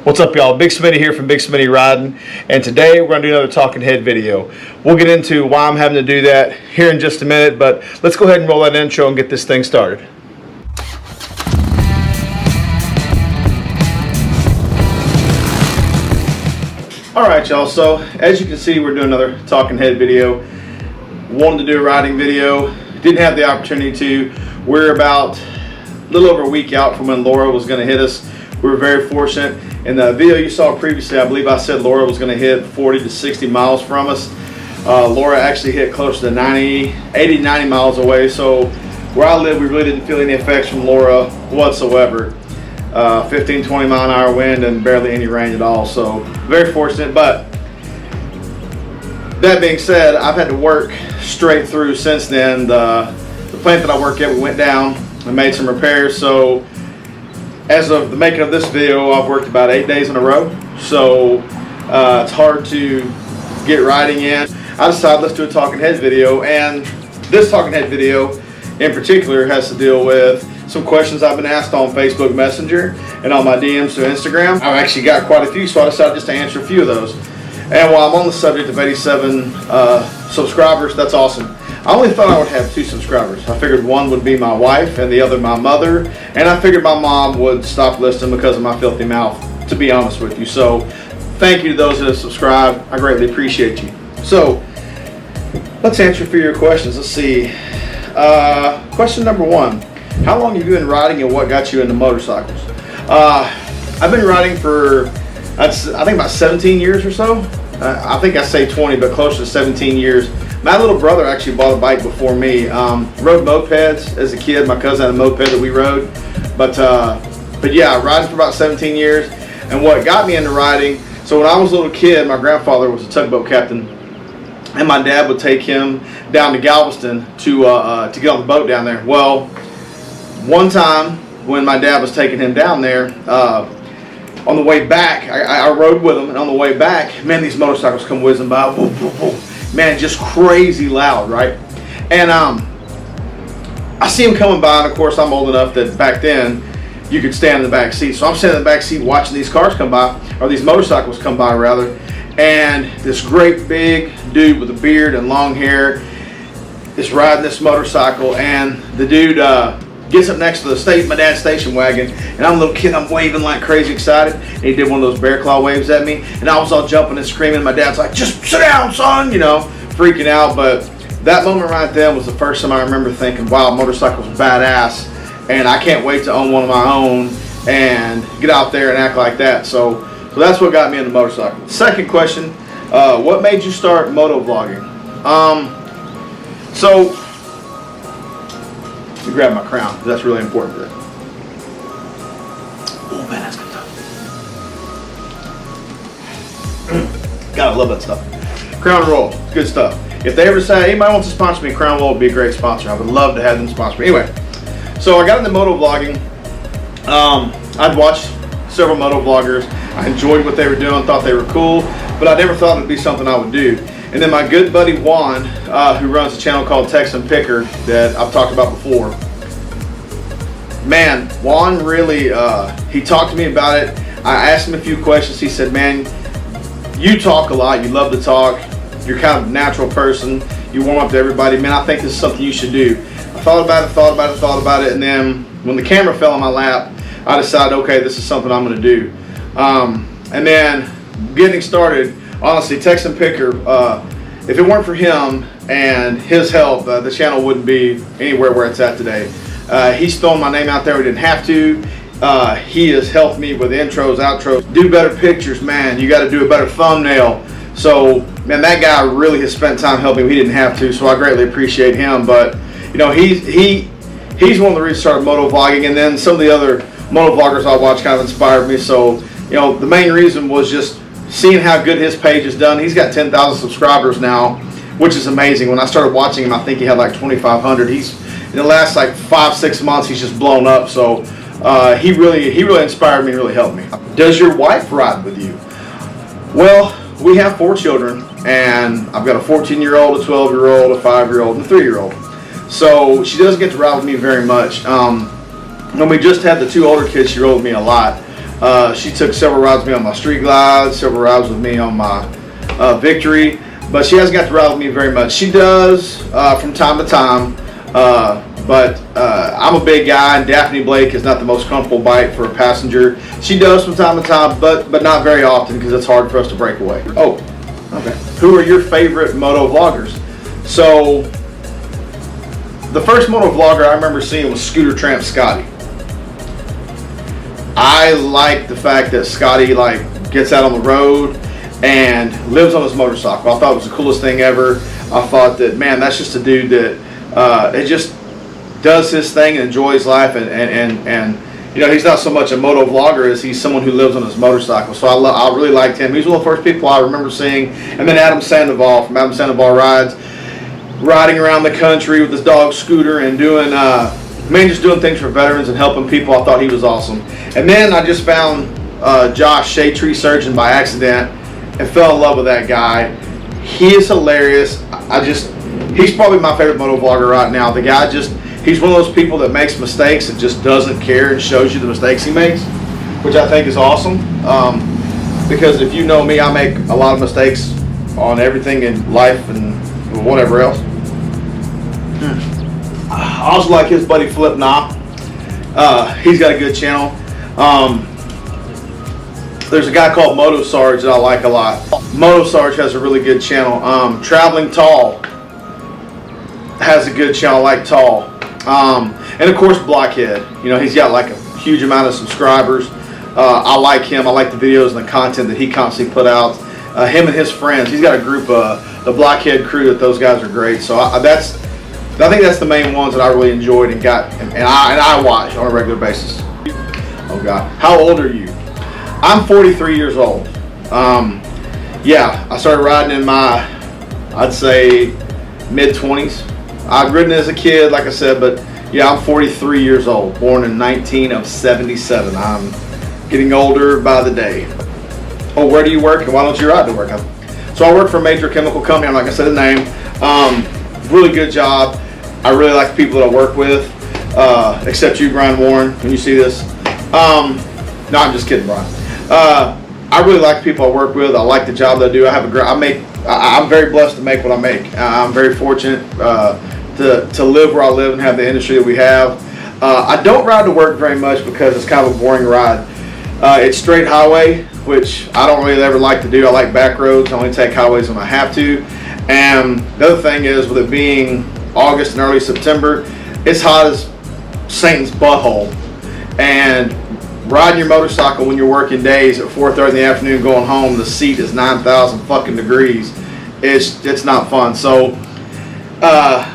What's up, y'all? Big Smitty here from Big Smitty Riding, and today we're going to do another talking head video. We'll get into why I'm having to do that here in just a minute, but let's go ahead and roll that intro and get this thing started. Alright, y'all, so as you can see, we're doing another talking head video. Wanted to do a riding video, didn't have the opportunity to. We're about a little over a week out from when Laura was going to hit us. We were very fortunate. In the video you saw previously, I believe I said Laura was going to hit 40 to 60 miles from us. Laura actually hit close to 80, 90 miles away. So where I live, we really didn't feel any effects from Laura whatsoever. 15, 20 mile an hour wind and barely any rain at all. So very fortunate. But that being said, I've had to work straight through since then. The plant that I work at, we went down and made some repairs. So as of the making of this video, I've worked about 8 days in a row, so it's hard to get riding in. I decided let's do a talking head video, and this talking head video in particular has to deal with some questions I've been asked on Facebook Messenger and on my DMs to Instagram. I've actually got quite a few, so I decided just to answer a few of those. And while I'm on the subject of 87 subscribers, that's awesome. I only thought I would have 2 subscribers. I figured one would be my wife and the other my mother, and I figured my mom would stop listening because of my filthy mouth, to be honest with you. So thank you to those that have subscribed. I greatly appreciate you. So let's answer a few of your questions. Let's see. Question number 1. How long have you been riding and what got you into motorcycles? I've been riding for, I think about 17 years or so. I think I say 20, but close to 17 years. My little brother actually bought a bike before me. Rode mopeds as a kid. My cousin had a moped that we rode. But yeah, riding for about 17 years. And what got me into riding, so when I was a little kid, my grandfather was a tugboat captain. And my dad would take him down to Galveston to get on the boat down there. Well, one time when my dad was taking him down there, on the way back, I rode with him. And on the way back, man, these motorcycles come whizzing by. Whoop, whoop, whoop. Man, just crazy loud, right? And I see him coming by, and of course I'm old enough that back then you could stand in the back seat. So I'm standing in the back seat watching these cars come by, or these motorcycles come by rather, and this great big dude with a beard and long hair is riding this motorcycle, and the dude gets up next to my dad's station wagon, and I'm a little kid, I'm waving like crazy excited, and he did one of those bear claw waves at me, and I was all jumping and screaming. My dad's like, just sit down, son, you know, freaking out. But that moment right then was the first time I remember thinking, wow, motorcycles are badass, and I can't wait to own one of my own and get out there and act like that. So that's what got me into motorcycles. Second question, what made you start moto vlogging? So let me grab my crown, because that's really important today. Oh man, that's good stuff. Gotta love that stuff. Crown Roll, good stuff. If they ever say, anybody wants to sponsor me, Crown Roll would be a great sponsor. I would love to have them sponsor me. Anyway, so I got into moto vlogging. I'd watched several moto vloggers. I enjoyed what they were doing, thought they were cool, but I never thought it would be something I would do. And then my good buddy Juan, who runs a channel called Texan that I've talked about before. Man, Juan really, he talked to me about it. I asked him a few questions. He said, man, you talk a lot. You love to talk. You're kind of a natural person. You warm up to everybody. Man, I think this is something you should do. I thought about it. And then when the camera fell on my lap, I decided, okay, this is something I'm going to do. And then getting started, honestly, Texan Picker, if it weren't for him and his help, the channel wouldn't be anywhere where it's at today. He's thrown my name out there. We didn't have to. He has helped me with intros, outros, do better pictures, man. You got to do a better thumbnail. So, man, that guy really has spent time helping me. He didn't have to, so I greatly appreciate him. But, you know, he's one of the reasons I started moto vlogging, and then some of the other moto vloggers I watch kind of inspired me. So, you know, the main reason was just seeing how good his page has done. He's got 10,000 subscribers now, which is amazing. When I started watching him, I think he had like 2,500. He's in the last like 5-6 months, he's just blown up. So he really inspired me, really helped me. Does your wife ride with you? Well, we have 4 children, and I've got a 14-year-old, a 12-year-old, a 5-year-old, and a 3-year-old. So she doesn't get to ride with me very much. When we just had the 2 older kids, she rode with me a lot. She took several rides with me on my Street Glide, several rides with me on my Victory, but she hasn't got to ride with me very much. She does from time to time, but I'm a big guy, and Daphne Blake is not the most comfortable bike for a passenger. She does from time to time, but not very often because it's hard for us to break away. Oh, okay. Who are your favorite moto vloggers? So the first moto vlogger I remember seeing was Tramp Scotty. I like the fact that Scotty gets out on the road and lives on his motorcycle. I thought it was the coolest thing ever. I thought that, man, that's just a dude that it just does his thing and enjoys life, and you know, he's not so much a moto vlogger as he's someone who lives on his motorcycle. So I really liked him. He's one of the first people I remember seeing. And then Adam Sandoval from Adam Sandoval Rides, riding around the country with his dog Scooter and doing just doing things for veterans and helping people. I thought he was awesome. And then I just found Josh, Shadetree Surgeon, by accident and fell in love with that guy. He is hilarious. He's probably my favorite moto vlogger right now. The guy he's one of those people that makes mistakes and just doesn't care and shows you the mistakes he makes, which I think is awesome. Because if you know me, I make a lot of mistakes on everything in life and whatever else. I also like his buddy Flip Knop. He's got a good channel. There's a guy called Motosarge that I like a lot. Motosarge has a really good channel. Traveling Tall has a good channel, like Tall. And of course Blockhead. You know, he's got like a huge amount of subscribers. I like him. I like the videos and the content that he constantly put out. Him and his friends. He's got a group, the Blockhead crew, that those guys are great. So I think that's the main ones that I really enjoyed and I watch on a regular basis. Oh God, how old are you? I'm 43 years old. Yeah, I started riding in my, I'd say, mid-20s. I've ridden as a kid, like I said, but yeah, I'm 43 years old, born in 1977. I'm getting older by the day. Oh, where do you work and why don't you ride to work? So I work for a major chemical company. I'm not gonna say the name. Really good job. I really like the people that I work with, except you, Brian Warren, when you see this. No, I'm just kidding, Brian. I really like the people I work with. I like the job that I do. I'm very blessed to make what I make. I'm very fortunate to live where I live and have the industry that we have. I don't ride to work very much because it's kind of a boring ride. It's straight highway, which I don't really ever like to do. I like back roads. I only take highways when I have to. And the other thing is, with it being August and early September, it's hot as Satan's butthole. And riding your motorcycle when you're working days at 4:30 in the afternoon going home, the seat is 9,000 fucking degrees. It's not fun. So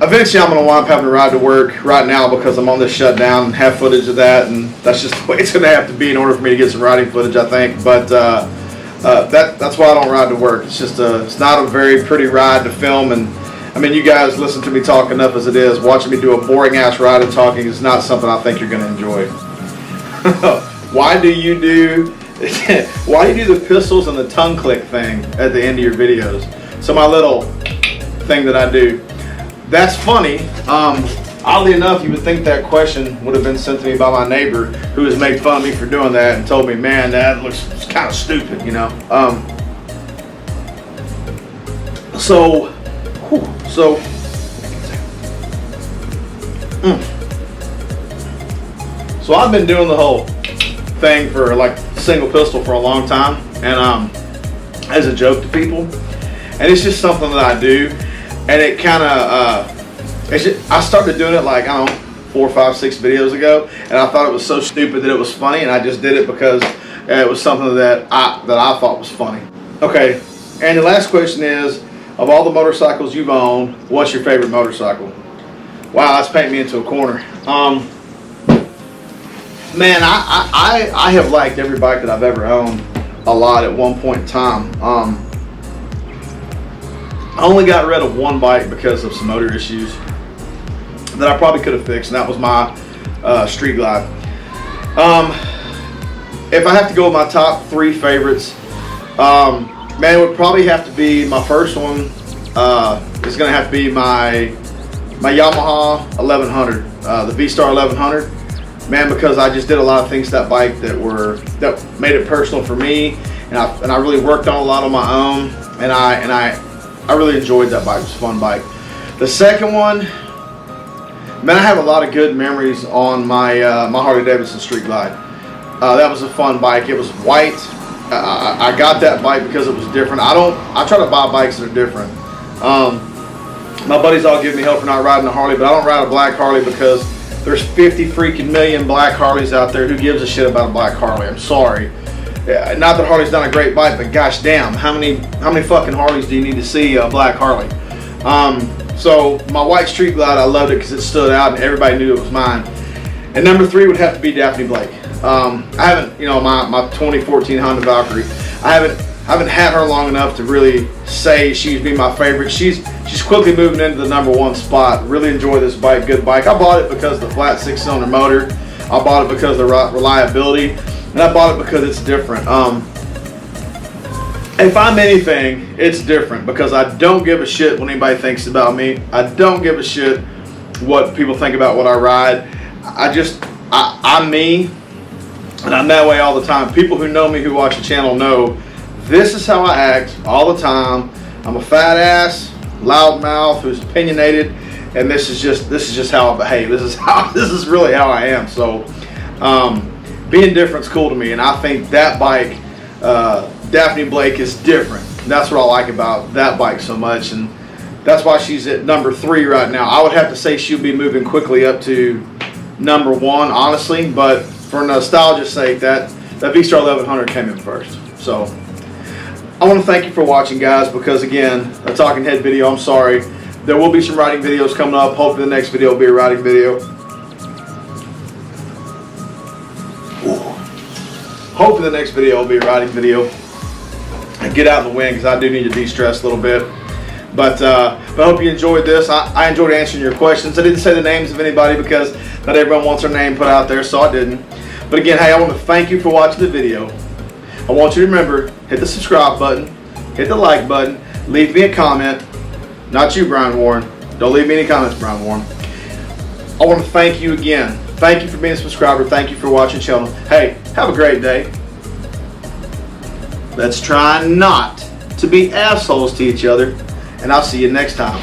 eventually I'm going to wind up having to ride to work right now because I'm on this shutdown and have footage of that, and that's just the way it's going to have to be in order for me to get some riding footage, I think. But that's why I don't ride to work. It's not a very pretty ride to film, and I mean, you guys listen to me talk enough as it is. Watching me do a boring ass ride and talking is not something I think you're going to enjoy. Why do you do the pistols and the tongue click thing at the end of your videos? So my little thing that I do. That's funny. Oddly enough, you would think that question would have been sent to me by my neighbor, who has made fun of me for doing that and told me, man, that looks kind of stupid, you know. So I've been doing the whole thing for like single pistol for a long time, and as a joke to people, and it's just something that I do, and it kind of I started doing it like, I don't know, 4, 5, 6 videos ago, and I thought it was so stupid that it was funny, and I just did it because it was something that I thought was funny. Okay, and the last question is, of all the motorcycles you've owned, what's your favorite motorcycle? Wow, that's painting me into a corner. Man, I have liked every bike that I've ever owned a lot at one point in time. I only got rid of one bike because of some motor issues that I probably could have fixed, and that was my Street Glide. If I have to go with my top 3 favorites, man, it would probably have to be my first one. It's going to have to be my Yamaha 1100, the V-Star 1100. man, because I just did a lot of things to that bike that made it personal for me, and I really worked on a lot on my own, and I really enjoyed that bike. It was a fun bike. The second one, man, I have a lot of good memories on my my Harley Davidson Street Glide. That was a fun bike. It was white. I got that bike because it was different. I try to buy bikes that are different. My buddies all give me hell for not riding a Harley, but I don't ride a black Harley because there's 50 freaking million black Harleys out there. Who gives a shit about a black Harley? I'm sorry. Not that Harley's not a great bike, but gosh damn, how many fucking Harleys do you need to see a black Harley? So my white Street Glide, I loved it because it stood out and everybody knew it was mine. And number 3 would have to be Daphne Blake. I haven't, you know, my 2014 Honda Valkyrie, I haven't had her long enough to really say she'd be my favorite. She's quickly moving into the number 1 spot. Really enjoy this bike, good bike. I bought it because of the flat 6-cylinder motor. I bought it because of the reliability, and I bought it because it's different. If I'm anything, it's different because I don't give a shit what anybody thinks about me. I don't give a shit what people think about what I ride. I'm me, and I'm that way all the time. People who know me, who watch the channel, know this is how I act all the time. I'm a fat ass, loudmouth, who's opinionated, and this is just how I behave. This is really how I am. So being different's cool to me, and I think that bike, Daphne Blake, is different. That's what I like about that bike so much, and that's why she's at number 3 right now. I would have to say she'll be moving quickly up to number 1, honestly, but for nostalgia's sake, that V-Star 1100 came in first. So I want to thank you for watching, guys, because again, a talking head video, I'm sorry. There will be some riding videos coming up. Hopefully the next video will be a riding video. Hopefully the next video will be a riding video. And get out in the wind because I do need to de-stress a little bit. But I hope you enjoyed this. I enjoyed answering your questions. I didn't say the names of anybody because not everyone wants their name put out there, so I didn't. But again, hey, I want to thank you for watching the video. I want you to remember, hit the subscribe button, hit the like button, leave me a comment. Not you, Brian Warren. Don't leave me any comments, Brian Warren. I want to thank you again. Thank you for being a subscriber. Thank you for watching the channel. Hey, have a great day. Let's try not to be assholes to each other, and I'll see you next time.